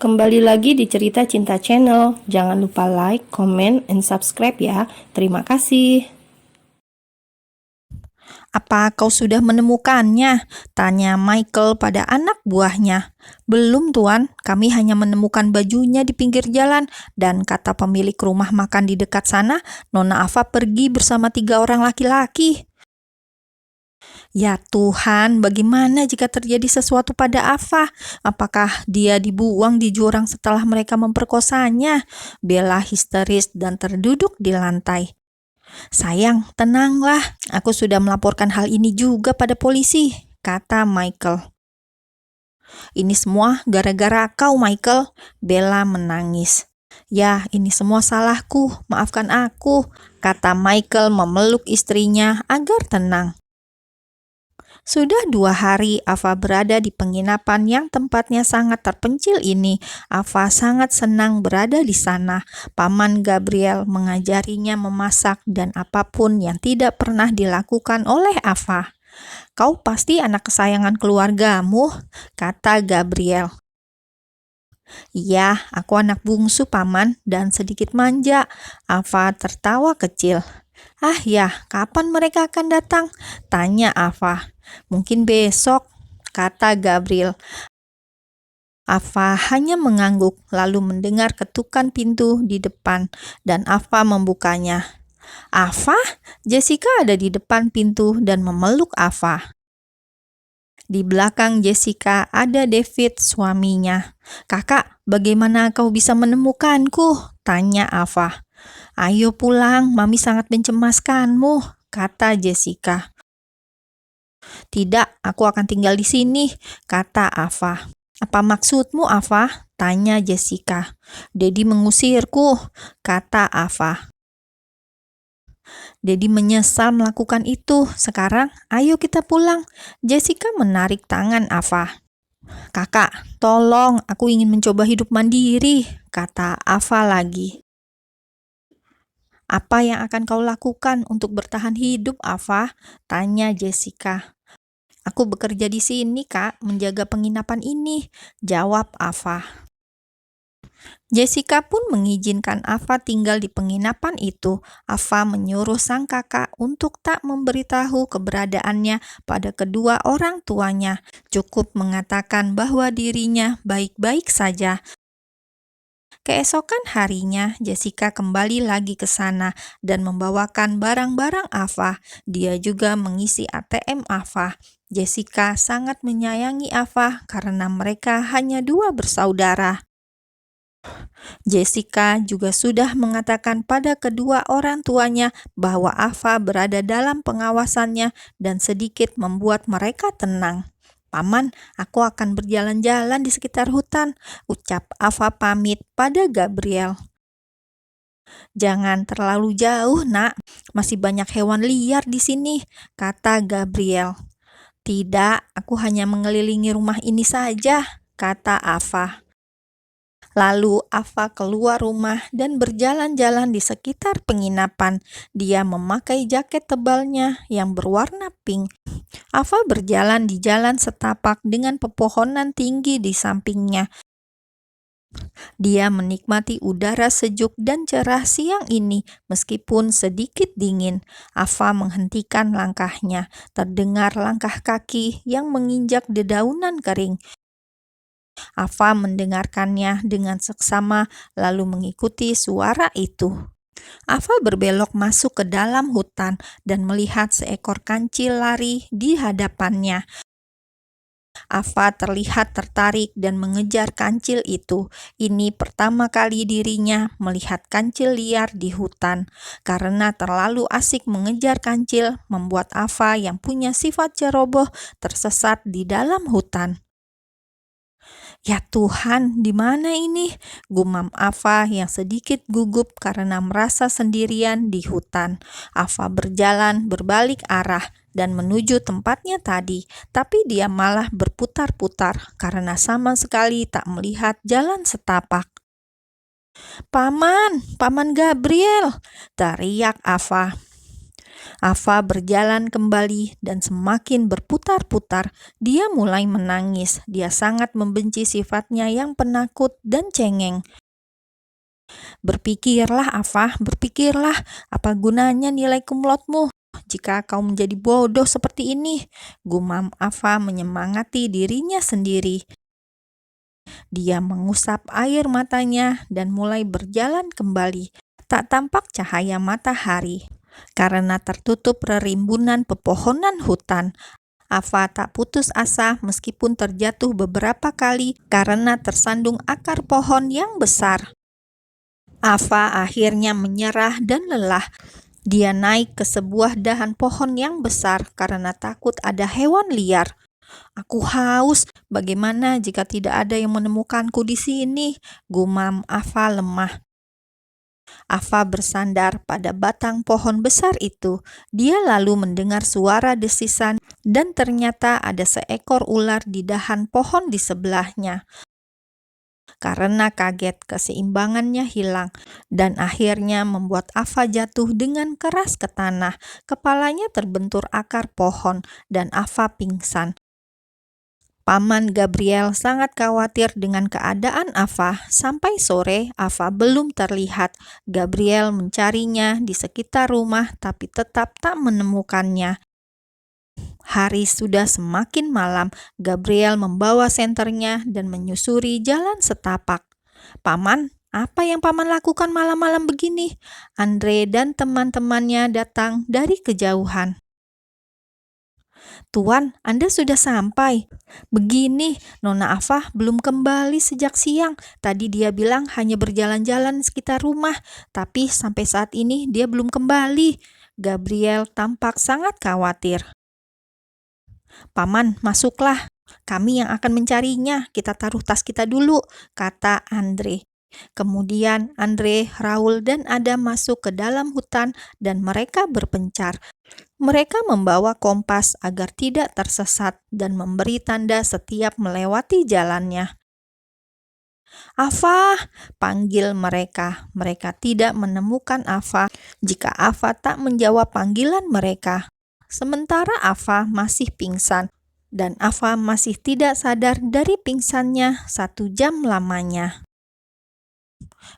Kembali lagi di Cerita Cinta Channel. Jangan lupa like, comment, and subscribe ya. Terima kasih. "Apa kau sudah menemukannya?" tanya Michael pada anak buahnya. "Belum, Tuan. Kami hanya menemukan bajunya di pinggir jalan, dan kata pemilik rumah makan di dekat sana, Nona Ava pergi bersama 3 orang laki-laki." Ya Tuhan, bagaimana jika terjadi sesuatu pada Ava? Apakah dia dibuang di jurang setelah mereka memperkosanya? Bella histeris dan terduduk di lantai. "Sayang, tenanglah. Aku sudah melaporkan hal ini juga pada polisi," kata Michael. "Ini semua gara-gara kau, Michael." Bella menangis. "Ya, ini semua salahku. Maafkan aku," kata Michael memeluk istrinya agar tenang. Sudah 2 hari Ava berada di penginapan yang tempatnya sangat terpencil ini. Ava sangat senang berada di sana. Paman Gabriel mengajarinya memasak dan apapun yang tidak pernah dilakukan oleh Ava. "Kau pasti anak kesayangan keluargamu," kata Gabriel. "Iya, aku anak bungsu, Paman, dan sedikit manja." Ava tertawa kecil. "Ah ya, kapan mereka akan datang?" tanya Ava. "Mungkin besok," kata Gabriel. Ava hanya mengangguk lalu mendengar ketukan pintu di depan dan Ava membukanya. "Ava?" Jessica ada di depan pintu dan memeluk Ava. Di belakang Jessica ada David, suaminya. "Kakak, bagaimana kau bisa menemukanku?" tanya Ava. "Ayo pulang, Mami sangat mencemaskanmu," kata Jessica. "Tidak, aku akan tinggal di sini," kata Ava. "Apa maksudmu, Ava?" tanya Jessica. "Dedi mengusirku," kata Ava. "Dedi menyesal melakukan itu. Sekarang, ayo kita pulang." Jessica menarik tangan Ava. "Kakak, tolong, aku ingin mencoba hidup mandiri," kata Ava lagi. "Apa yang akan kau lakukan untuk bertahan hidup, Ava?" tanya Jessica. "Aku bekerja di sini, Kak, menjaga penginapan ini," jawab Ava. Jessica pun mengizinkan Ava tinggal di penginapan itu. Ava menyuruh sang kakak untuk tak memberitahu keberadaannya pada kedua orang tuanya. Cukup mengatakan bahwa dirinya baik-baik saja. Keesokan harinya, Jessica kembali lagi ke sana dan membawakan barang-barang Ava. Dia juga mengisi ATM Ava. Jessica sangat menyayangi Ava karena mereka hanya 2 bersaudara. Jessica juga sudah mengatakan pada kedua orang tuanya bahwa Ava berada dalam pengawasannya dan sedikit membuat mereka tenang. "Paman, aku akan berjalan-jalan di sekitar hutan," ucap Ava pamit pada Gabriel. "Jangan terlalu jauh, Nak. Masih banyak hewan liar di sini," kata Gabriel. "Tidak, aku hanya mengelilingi rumah ini saja," kata Ava. Lalu Ava keluar rumah dan berjalan-jalan di sekitar penginapan. Dia memakai jaket tebalnya yang berwarna pink. Ava berjalan di jalan setapak dengan pepohonan tinggi di sampingnya. Dia menikmati udara sejuk dan cerah siang ini meskipun sedikit dingin. Ava menghentikan langkahnya. Terdengar langkah kaki yang menginjak dedaunan kering. Ava mendengarkannya dengan seksama lalu mengikuti suara itu. Ava berbelok masuk ke dalam hutan dan melihat seekor kancil lari di hadapannya. Ava terlihat tertarik dan mengejar kancil itu. Ini pertama kali dirinya melihat kancil liar di hutan. Karena terlalu asik mengejar kancil, membuat Ava yang punya sifat ceroboh tersesat di dalam hutan. "Ya Tuhan, di mana ini?" gumam Ava yang sedikit gugup karena merasa sendirian di hutan. Ava berjalan berbalik arah dan menuju tempatnya tadi, tapi dia malah berputar-putar karena sama sekali tak melihat jalan setapak. "Paman, Paman Gabriel!" teriak Ava. Ava berjalan kembali dan semakin berputar-putar. Dia mulai menangis. Dia sangat membenci sifatnya yang penakut dan cengeng. Berpikirlah, Ava, berpikirlah, apa gunanya nilai kumlotmu jika kau menjadi bodoh seperti ini? Gumam Ava menyemangati dirinya sendiri. Dia mengusap air matanya dan mulai berjalan kembali. Tak tampak cahaya matahari karena tertutup rerimbunan pepohonan hutan. Ava tak putus asa meskipun terjatuh beberapa kali karena tersandung akar pohon yang besar. Ava akhirnya menyerah dan lelah. Dia naik ke sebuah dahan pohon yang besar karena takut ada hewan liar. Aku haus, bagaimana jika tidak ada yang menemukanku di sini? Gumam Ava lemah. Ava bersandar pada batang pohon besar itu. Dia lalu mendengar suara desisan dan ternyata ada seekor ular di dahan pohon di sebelahnya. Karena kaget, keseimbangannya hilang dan akhirnya membuat Ava jatuh dengan keras ke tanah. Kepalanya terbentur akar pohon dan Ava pingsan. Paman Gabriel sangat khawatir dengan keadaan Ava. Sampai sore, Ava belum terlihat. Gabriel mencarinya di sekitar rumah tapi tetap tak menemukannya. Hari sudah semakin malam. Gabriel membawa senternya dan menyusuri jalan setapak. Paman, apa yang paman lakukan malam-malam begini? Andre dan teman-temannya datang dari kejauhan. Tuan, Anda sudah sampai. Begini, Nona Ava belum kembali sejak siang. Tadi dia bilang hanya berjalan-jalan sekitar rumah, tapi sampai saat ini dia belum kembali. Gabriel tampak sangat khawatir. Paman, masuklah. Kami yang akan mencarinya. Kita taruh tas kita dulu, kata Andre. Kemudian Andre, Raul, dan Adam masuk ke dalam hutan dan mereka berpencar. Mereka membawa kompas agar tidak tersesat dan memberi tanda setiap melewati jalannya. Ava, panggil mereka. Mereka tidak menemukan Ava jika Ava tak menjawab panggilan mereka. Sementara Ava masih pingsan dan Ava masih tidak sadar dari pingsannya 1 jam lamanya.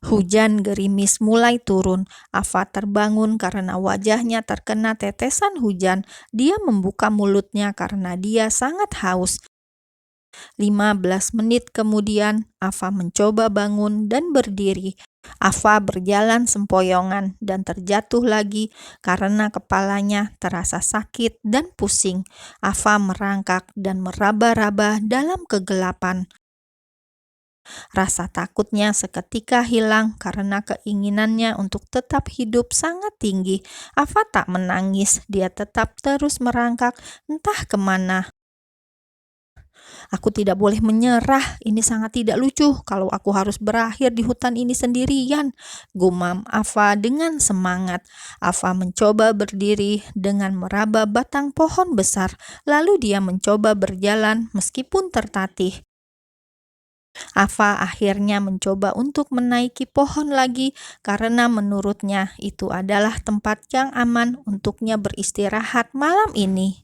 Hujan gerimis mulai turun. Ava terbangun karena wajahnya terkena tetesan hujan. Dia membuka mulutnya karena dia sangat haus. 15 menit kemudian, Ava mencoba bangun dan berdiri. Ava berjalan sempoyongan dan terjatuh lagi karena kepalanya terasa sakit dan pusing. Ava merangkak dan meraba-raba dalam kegelapan. Rasa takutnya seketika hilang karena keinginannya untuk tetap hidup sangat tinggi. Ava tak menangis, dia tetap terus merangkak entah kemana. Aku tidak boleh menyerah, ini sangat tidak lucu kalau aku harus berakhir di hutan ini sendirian, gumam Ava dengan semangat. Ava mencoba berdiri dengan meraba batang pohon besar, lalu dia mencoba berjalan meskipun tertatih. Ava akhirnya mencoba untuk menaiki pohon lagi karena menurutnya itu adalah tempat yang aman untuknya beristirahat malam ini.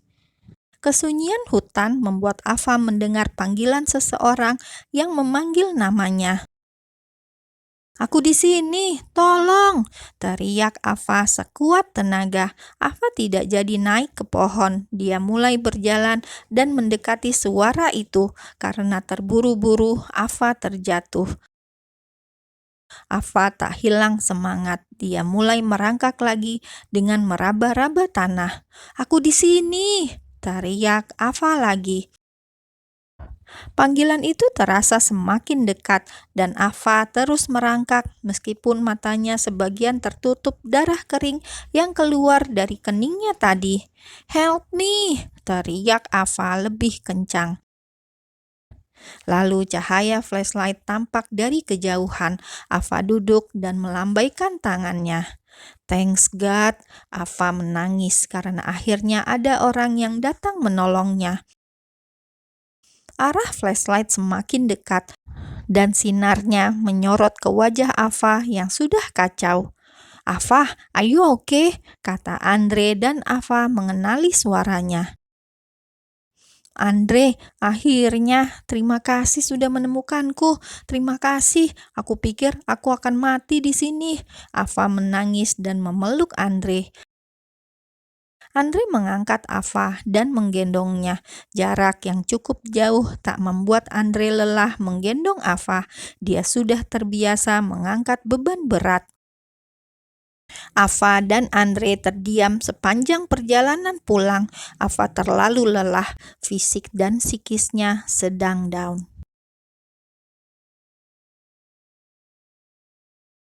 Kesunyian hutan membuat Ava mendengar panggilan seseorang yang memanggil namanya. Aku di sini, tolong! Teriak Ava sekuat tenaga. Ava tidak jadi naik ke pohon. Dia mulai berjalan dan mendekati suara itu. Karena terburu-buru, Ava terjatuh. Ava tak hilang semangat. Dia mulai merangkak lagi dengan meraba-raba tanah. Aku di sini! Teriak Ava lagi. Panggilan itu terasa semakin dekat dan Ava terus merangkak meskipun matanya sebagian tertutup darah kering yang keluar dari keningnya tadi. Help me! Teriak Ava lebih kencang. Lalu cahaya flashlight tampak dari kejauhan. Ava duduk dan melambaikan tangannya. Thanks God, Ava menangis karena akhirnya ada orang yang datang menolongnya. Arah flashlight semakin dekat dan sinarnya menyorot ke wajah Ava yang sudah kacau. "Ava, are you okay?" kata Andre dan Ava mengenali suaranya. "Andre, akhirnya, terima kasih sudah menemukanku. Terima kasih, aku pikir aku akan mati di sini." Ava menangis dan memeluk Andre. Andre mengangkat Ava dan menggendongnya. Jarak yang cukup jauh tak membuat Andre lelah menggendong Ava. Dia sudah terbiasa mengangkat beban berat. Ava dan Andre terdiam sepanjang perjalanan pulang. Ava terlalu lelah, fisik dan psikisnya sedang down.